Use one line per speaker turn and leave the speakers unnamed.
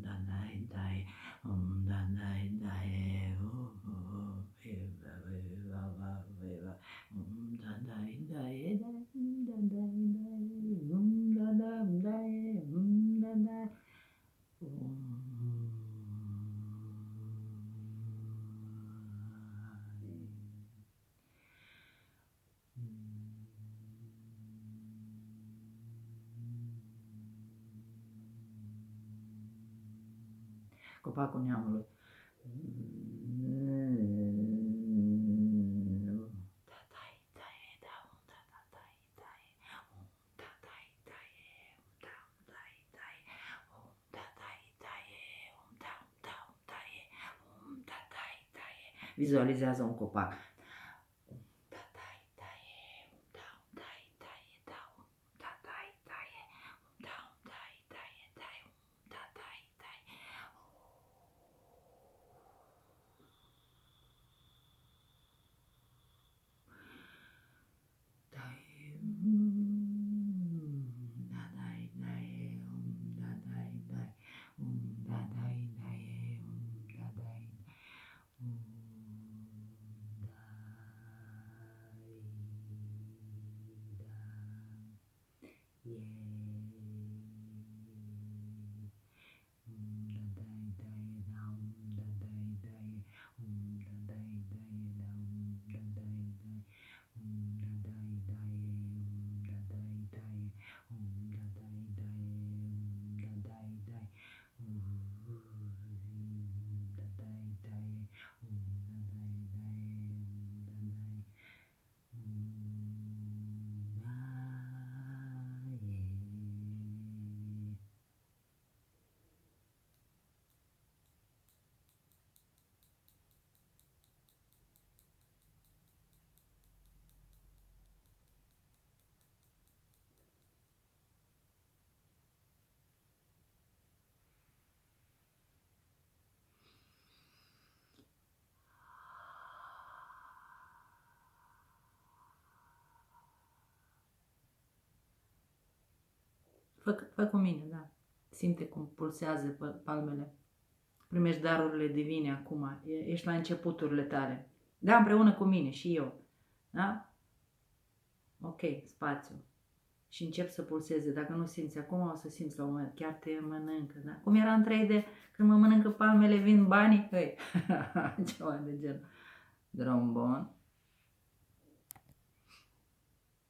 da dai dai, da dai dai, viva viva va viva, da dai dai dai, da dai dai, da dai dai, da dai. Copacul neamului. Vizualizează un copac. Fă cu mine, da. Simte cum pulsează palmele. Primești darurile divine acum. Ești la începuturile tale. Da, împreună cu mine și eu. Da? Ok, spațiu. Și încep să pulseze. Dacă nu simți acum, o să simți la un moment. Chiar te mănâncă. Da? Cum era în 3D, când mă mănâncă palmele, vin banii. Hei, ceva de genul. Drum bun.